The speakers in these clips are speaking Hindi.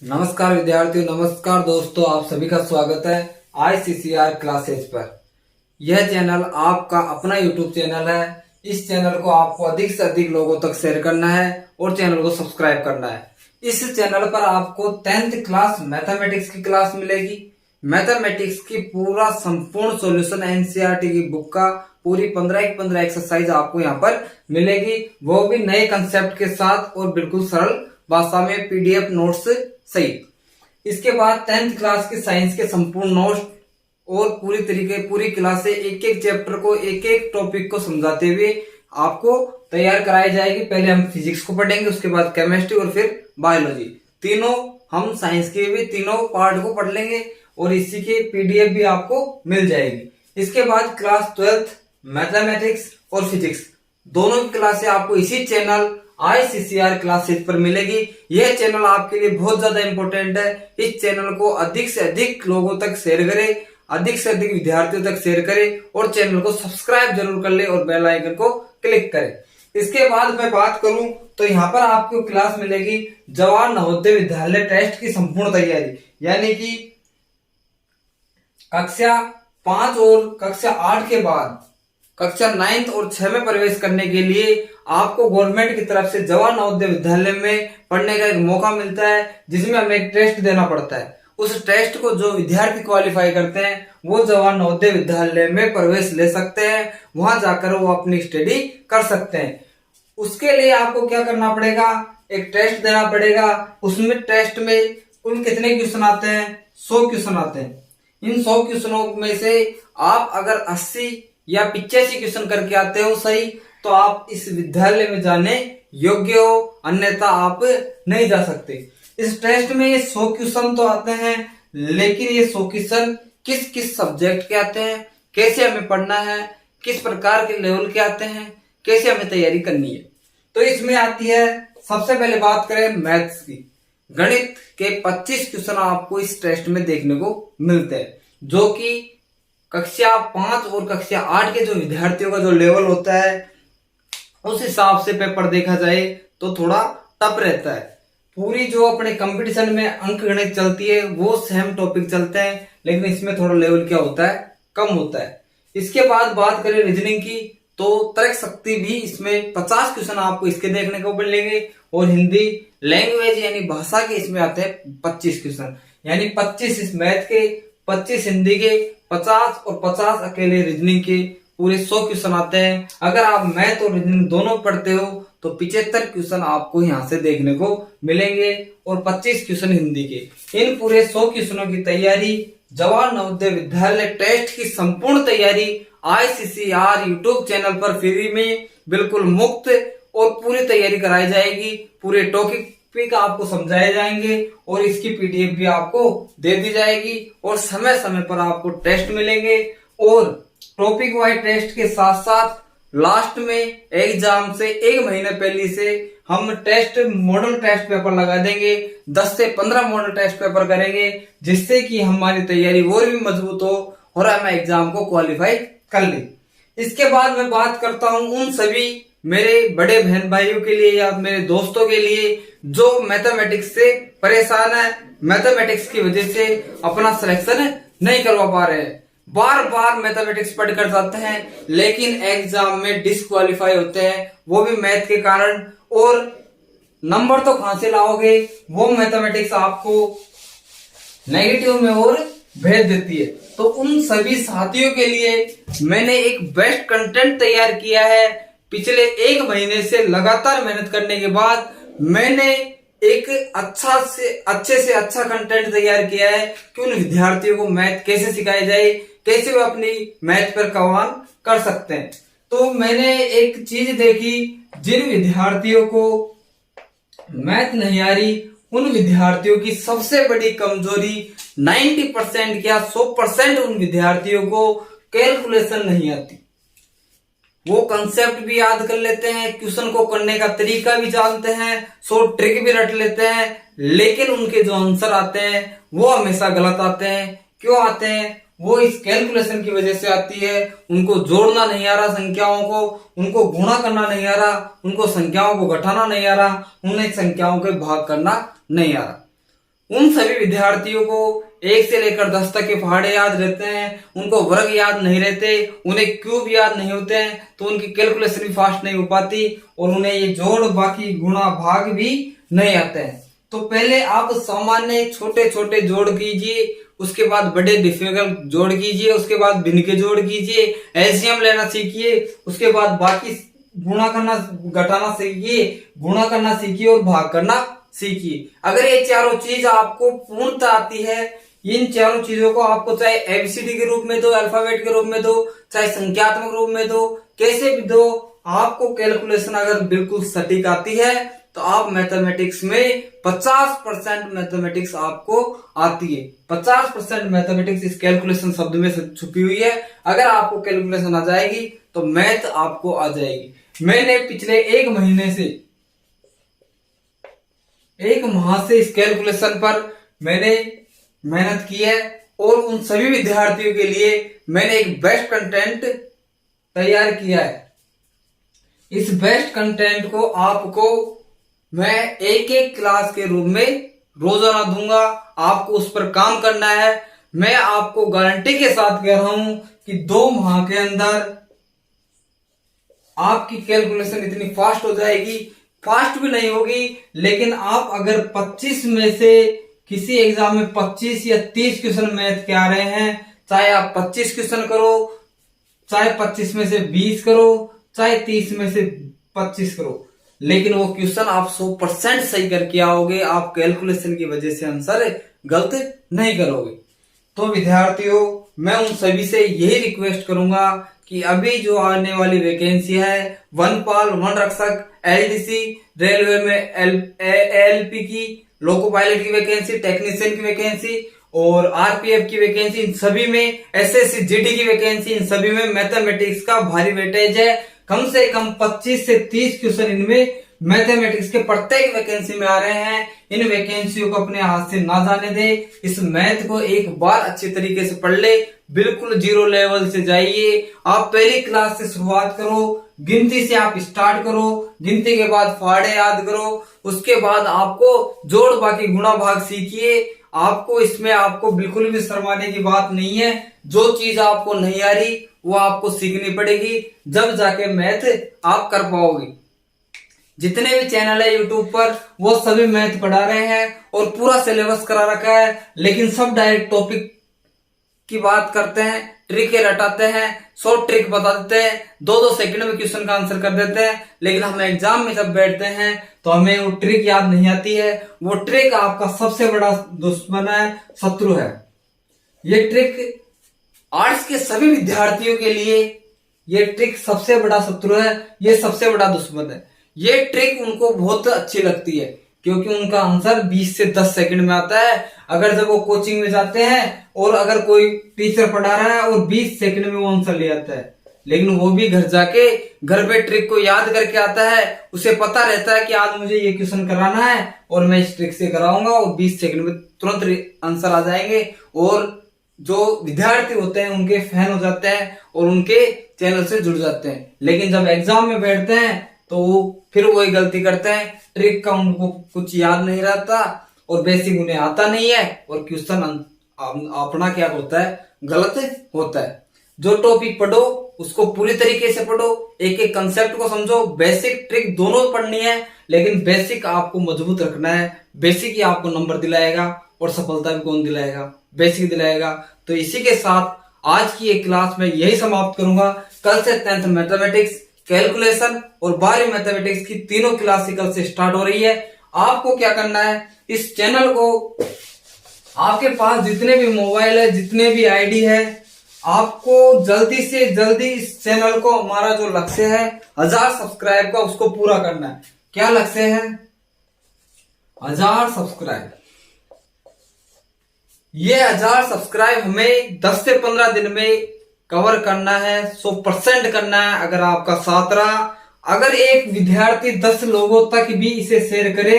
नमस्कार विद्यार्थियों, नमस्कार दोस्तों, आप सभी का स्वागत है ICCR क्लासेज पर। यह चैनल आपका अपना YouTube चैनल है। इस चैनल को आपको अधिक से अधिक लोगों तक शेयर करना है और चैनल को सब्सक्राइब करना है। इस चैनल पर आपको 10th क्लास मैथमेटिक्स की क्लास मिलेगी। मैथमेटिक्स की पूरा संपूर्ण सॉल्यूशन NCERT की बुक का पूरी 15 एक्सरसाइज आपको यहाँ पर मिलेगी, वो भी नए कंसेप्ट के साथ और बिल्कुल सरल भाषा में PDF नोट्स सहित। इसके बाद 10th क्लास के साइंस के संपूर्ण नोट्स और पूरी क्लास से एक एक चैप्टर को एक एक टॉपिक को समझाते हुए आपको तैयार कराई जाएगी। पहले हम फिजिक्स को पढ़ेंगे, उसके बाद केमिस्ट्री और फिर बायोलॉजी। तीनों हम साइंस के भी तीनों पार्ट को पढ़ लेंगे और इसी की PDF भी आपको मिल जाएगी। इसके बाद क्लास 12th मैथमेटिक्स और फिजिक्स दोनों की क्लासें आपको इसी चैनल ICCR क्लासेज पर मिलेगी। यह चैनल आपके लिए बहुत ज्यादा इंपॉर्टेंट है। इस चैनल को अधिक से अधिक लोगों तक शेयर करें, अधिक से अधिक विद्यार्थियों तक शेयर करें और चैनल को सब्सक्राइब जरूर कर ले और बेल आइकन को क्लिक करें। इसके बाद मैं बात करूं तो यहाँ पर आपको क्लास मिलेगी जवाहर नवोदय विद्यालय टेस्ट की संपूर्ण तैयारी, यानी कि कक्षा 5 और कक्षा 8 के बाद कक्षा 9 और 6 में प्रवेश करने के लिए आपको गवर्नमेंट की तरफ से जवाहर नवोदय विद्यालय में पढ़ने का एक मौका मिलता है, जिसमें हमें एक टेस्ट देना पड़ता है। उस टेस्ट को जो विद्यार्थी क्वालिफाई करते हैं वो जवाहर नवोदय विद्यालय में प्रवेश ले सकते हैं, वहां जाकर वो अपनी स्टडी कर सकते हैं। उसके लिए आपको क्या करना पड़ेगा, एक टेस्ट देना पड़ेगा। उसमें टेस्ट में कुल कितने क्वेश्चन आते हैं? 100 क्वेश्चन आते हैं। इन 100 क्वेश्चनों में से आप अगर 80 या 85 क्वेश्चन करके आते हो सही, तो आप इस विद्यालय में जाने योग्य हो, अन्यथा आप नहीं जा सकते। इस टेस्ट में ये 100 क्वेश्चन तो आते हैं, लेकिन ये 100 क्वेश्चन किस किस सब्जेक्ट के आते हैं, कैसे हमें पढ़ना है, किस प्रकार के लेवल के आते हैं, कैसे हमें तैयारी करनी है। तो इसमें आती है, सबसे पहले बात करें मैथ्स की। गणित के 25 क्वेश्चन आपको इस टेस्ट में देखने को मिलते हैं, जो कि कक्षा 5 और कक्षा 8 के जो विद्यार्थियों का जो लेवल होता है उस हिसाब से पेपर देखा जाए तो थोड़ा टफ रहता है। पूरी जो अपने कंपटीशन में अंक गणित चलती है वो सेम टॉपिक चलते हैं, लेकिन इसमें थोड़ा लेवल क्या होता है, कम होता है। इसके बाद बात करें रीजनिंग की, तो तर्क शक्ति भी इसमें 50 क्वेश्चन आपको इसके देखने को मिलेंगे और हिंदी लैंग्वेज यानी भाषा के इसमें आते हैं 25 क्वेश्चन, यानी 25 इस मैथ के, 25 हिंदी के, 50 और 50 अकेले रीजनिंग के, पूरे 100 क्वेश्चन आते हैं। अगर आप मैथ और रीजनिंग दोनों पढ़ते हो तो 75 क्वेश्चन आपको यहाँ से देखने को मिलेंगे और 25 क्वेश्चन हिंदी के। इन पूरे 100 क्वेश्चनों की तैयारी जवाहर नवोदय विद्यालय टेस्ट की संपूर्ण तैयारी ICCR यूट्यूब चैनल पर फ्री में बिल्कुल मुफ्त और पूरी तैयारी कराई जाएगी। पूरे टॉपिक आपको समझाए जाएंगे और इसकी PDF भी आपको दे दी जाएगी और समय समय पर आपको टेस्ट मिलेंगे। और टॉपिक वाइज टेस्ट के साथ साथ लास्ट में एग्जाम से 1 महीने पहले से हम टेस्ट मॉडल टेस्ट पेपर लगा देंगे। 10 से 15 मॉडल टेस्ट पेपर करेंगे, जिससे कि हमारी तैयारी और भी मजबूत हो और हम एग्जाम को क्वालिफाई कर ले। इसके बाद मैं बात करता हूं उन सभी मेरे बड़े बहन भाइयों के लिए या मेरे दोस्तों के लिए जो मैथमेटिक्स से परेशान है, मैथमेटिक्स की वजह से अपना सिलेक्शन नहीं करवा पा रहे हैं, बार बार मैथमेटिक्स पढ़कर जाते हैं लेकिन एग्जाम में डिस्क्वालीफाई होते हैं, वो भी मैथ के कारण। और नंबर तो कहां से लाओगे, वो मैथमेटिक्स आपको नेगेटिव में और भेज देती है। तो उन सभी साथियों के लिए मैंने एक बेस्ट कंटेंट तैयार किया है। पिछले 1 महीने से लगातार मेहनत करने के बाद मैंने एक अच्छे से अच्छा कंटेंट तैयार किया है कि उन विद्यार्थियों को मैथ कैसे सिखाई जाए, कैसे वे अपनी मैथ पर कमान कर सकते हैं। तो मैंने एक चीज देखी, जिन विद्यार्थियों को मैथ नहीं आ रही उन विद्यार्थियों की सबसे बड़ी कमजोरी 90% या 100% उन विद्यार्थियों को कैलकुलेशन नहीं आती। वो कंसेप्ट भी याद कर लेते हैं, क्वेश्चन को करने का तरीका भी जानते हैं, 100 ट्रिक भी रट लेते हैं, लेकिन उनके जो आंसर आते हैं वो हमेशा गलत आते हैं। क्यों आते हैं? वो इस कैलकुलेशन की वजह से आती है। उनको जोड़ना नहीं आ रहा संख्याओं को, उनको गुणा करना नहीं आ रहा, उनको संख्याओं को घटाना नहीं आ रहा, उन्हें संख्याओं के भाग करना नहीं आ रहा। उन सभी विद्यार्थियों को 1 से लेकर 10 तक के पहाड़े याद रहते हैं, उनको वर्ग याद नहीं रहते, उन्हें क्यूब याद नहीं होते हैं, तो उनकी कैलकुलेशन भी फास्ट नहीं हो पाती और उन्हें ये जोड़ बाकी गुणा भाग भी नहीं आते हैं। तो पहले आप सामान्य छोटे छोटे जोड़ कीजिए, उसके बाद बड़े डिफिकल्ट जोड़ कीजिए, उसके बाद भिन्न के जोड़ कीजिए, एलसीएम लेना सीखिए, उसके बाद बाकी गुणा करना घटाना सीखिए, गुणा करना सीखिए और भाग करना सीखिए। अगर ये चारों चीज आपको पूर्णतः आती है, इन चारों चीजों को आपको चाहे एबीसीडी के रूप में दो, अल्फाबेट के रूप में दो, चाहे संख्यात्मक रूप में दो, कैसे भी दो, आपको कैलकुलेशन अगर बिल्कुल सटीक आती है तो आप मैथमेटिक्स में 50% मैथमेटिक्स आपको आती है। 50% मैथमेटिक्स इस कैलकुलेशन शब्द में छुपी हुई है। अगर आपको कैलकुलेशन आ जाएगी तो मैथ आपको आ जाएगी। मैंने पिछले 1 माह से इस कैलकुलेशन पर मैंने मेहनत की है और उन सभी विद्यार्थियों के लिए मैंने एक बेस्ट कंटेंट तैयार किया है। इस बेस्ट कंटेंट को आपको मैं एक क्लास के रूप में रोजाना दूंगा, आपको उस पर काम करना है। मैं आपको गारंटी के साथ कह रहा हूं कि 2 माह के अंदर आपकी कैलकुलेशन इतनी फास्ट हो जाएगी। फास्ट भी नहीं होगी, लेकिन आप अगर 25 में से किसी एग्जाम में 25 या 30 क्वेश्चन मैथ के आ रहे हैं, चाहे आप 25 क्वेश्चन करो, चाहे 25 में से 20 करो, चाहे 30 में से 25 करो, लेकिन वो क्वेश्चन आप 100% सही करके आओगे। आप कैलकुलेशन की वजह से आंसर गलत नहीं करोगे। तो विद्यार्थियों, मैं उन सभी से यही रिक्वेस्ट करूंगा कि अभी जो आने वाली वैकेंसी है, वनपाल, वन रक्षक, एलडीसी, रेलवे में एलपी की, लोको पायलट की वैकेंसी, टेक्नीशियन की वैकेंसी और आरपीएफ की वैकेंसी, इन सभी में एसएससी जीडी की वैकेंसी, इन सभी में मैथमेटिक्स का भारी वेटेज है। कम से कम 25 से 30 क्वेश्चन इनमें मैथमेटिक्स के प्रत्येक वैकेंसी में आ रहे हैं। इन वैकेंसियों को अपने हाथ से ना जाने दे। इस मैथ को एक बार अच्छी तरीके से पढ़ ले। बिल्कुल 0 लेवल से जाइए। आप पहली क्लास से शुरुआत करो, गिनती से आप स्टार्ट करो, गिनती के बाद फाड़े याद करो, उसके बाद आपको जोड़ बाकी गुणा भाग सीखिए। आपको इसमें आपको बिल्कुल भी शर्माने की बात नहीं है। जो चीज आपको नहीं आ रही वो आपको सीखनी पड़ेगी, जब जाके मैथ आप कर पाओगे। जितने भी चैनल है यूट्यूब पर वो सभी मैथ पढ़ा रहे हैं और पूरा सिलेबस करा रखा है, लेकिन सब डायरेक्ट टॉपिक की बात करते हैं, ट्रिक रटाते हैं, शॉर्ट ट्रिक बता देते हैं, 2-2 सेकंड में क्वेश्चन का आंसर कर देते हैं। लेकिन हम एग्जाम में जब बैठते हैं तो हमें वो ट्रिक याद नहीं आती है। वो ट्रिक आपका सबसे बड़ा दुश्मन है, शत्रु है। ये ट्रिक आर्ट्स के सभी विद्यार्थियों के लिए ये ट्रिक सबसे बड़ा शत्रु है, ये सबसे बड़ा दुश्मन है। ये ट्रिक उनको बहुत अच्छी लगती है क्योंकि उनका आंसर 20 से 10 सेकंड में आता है। अगर जब वो कोचिंग में जाते हैं और अगर कोई टीचर पढ़ा रहा है और 20 सेकंड में वो आंसर ले आता है, लेकिन वो भी घर जाके घर पे ट्रिक को याद करके आता है। उसे पता रहता है कि आज मुझे ये क्वेश्चन कराना है और मैं इस ट्रिक से कराऊंगा और 20 सेकंड में तुरंत आंसर आ जाएंगे। और जो विद्यार्थी होते हैं उनके फैन हो जाते हैं और उनके चैनल से जुड़ जाते हैं। लेकिन जब एग्जाम में बैठते हैं तो वो फिर वही गलती करते हैं, ट्रिक का उनको कुछ याद नहीं रहता और बेसिक उन्हें आता नहीं है और क्वेश्चन अपना क्या होता है, गलत होता है। जो टॉपिक पढ़ो उसको पूरी तरीके से पढ़ो, एक एक कंसेप्ट को समझो। बेसिक ट्रिक दोनों पढ़नी है, लेकिन बेसिक आपको मजबूत रखना है। बेसिक ही आपको नंबर दिलाएगा और सफलता भी कौन दिलाएगा, बेसिक दिलाएगा। तो इसी के साथ आज की एक क्लास में यही समाप्त करूंगा। कल से 10th मैथमेटिक्स, कैलकुलेशन और 12वीं मैथमेटिक्स की तीनों क्लास कल से स्टार्ट हो रही है। आपको क्या करना है, इस चैनल को, आपके पास जितने भी मोबाइल है, जितने भी आईडी है, आपको जल्दी से जल्दी इस चैनल को, हमारा जो लक्ष्य है 1000 सब्सक्राइब का, उसको पूरा करना है। क्या लक्ष्य है? 1000 सब्सक्राइब। ये 1000 सब्सक्राइब हमें 10 से 15 दिन में कवर करना है, 100% करना है। अगर आपका साथ रहा, अगर एक विद्यार्थी 10 लोगों तक भी इसे शेयर करे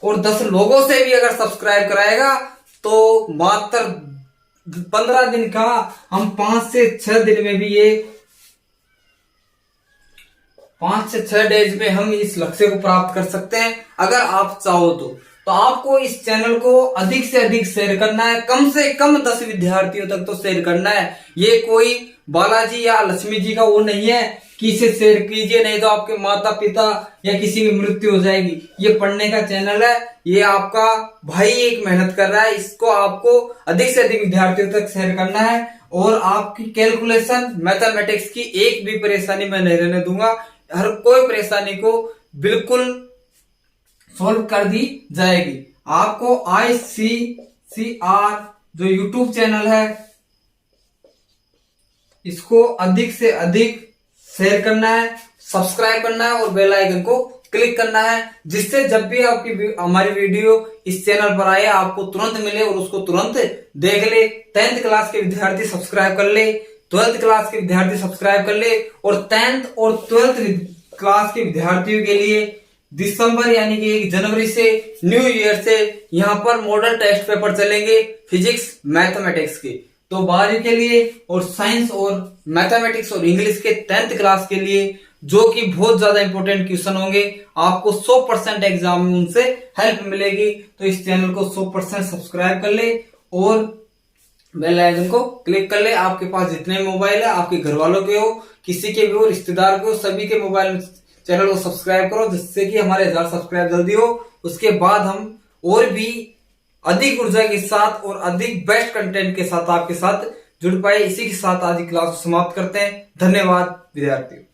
और 10 लोगों से भी अगर सब्सक्राइब कराएगा तो मात्र 15 दिन का, हम 5 से 6 दिन में भी, ये 5 से 6 डेज में हम इस लक्ष्य को प्राप्त कर सकते हैं अगर आप चाहो तो। तो आपको इस चैनल को अधिक से अधिक शेयर करना है, कम से कम 10 विद्यार्थियों तक तो शेयर करना है। ये कोई बालाजी या लक्ष्मी जी का वो नहीं है कि इसे शेयर कीजिए नहीं तो आपके माता पिता या किसी की मृत्यु हो जाएगी। ये पढ़ने का चैनल है, ये आपका भाई एक मेहनत कर रहा है, इसको आपको अधिक से अधिक विद्यार्थियों तक शेयर करना है। और आपकी कैलकुलेशन मैथमेटिक्स की एक भी परेशानी मैं नहीं रहने दूंगा, हर कोई परेशानी को बिल्कुल सॉल्व कर दी जाएगी। आपको ICCR जो यूट्यूब चैनल है इसको अधिक से अधिक शेयर करना है, सब्सक्राइब करना है और बेल आइकन को क्लिक करना है, जिससे जब भी आपकी हमारी वीडियो इस चैनल पर आए आपको तुरंत मिले और उसको तुरंत देख ले। 10th क्लास के विद्यार्थी सब्सक्राइब कर ले, 12th क्लास के विद्यार्थी सब्सक्राइब कर ले और 10th और 12th क्लास के विद्यार्थियों के लिए दिसंबर यानी कि 1 जनवरी से न्यू ईयर से यहाँ पर मॉडल टेस्ट पेपर चलेंगे फिजिक्स मैथमेटिक्स के। तो 12वीं के लिए और साइंस और मैथमेटिक्स और इंग्लिश के 10th क्लास के लिए जो कि बहुत ज्यादा इंपॉर्टेंट क्वेश्चन होंगे, आपको 100% एग्जाम में उनसे हेल्प मिलेगी। तो इस चैनल को 100% सब्सक्राइब कर ले और बेल आइकन को क्लिक कर ले। आपके पास जितने मोबाइल है, आपके घर वालों के हो, किसी के भी हो, रिश्तेदार के हो, सभी के मोबाइल में चैनल को सब्सक्राइब करो, जिससे कि हमारे 1000 सब्सक्राइब जल्दी हो। उसके बाद हम और भी अधिक ऊर्जा के साथ और अधिक बेस्ट कंटेंट के साथ आपके साथ जुड़ पाए। इसी के साथ आज की क्लास को समाप्त करते हैं। धन्यवाद विद्यार्थियों।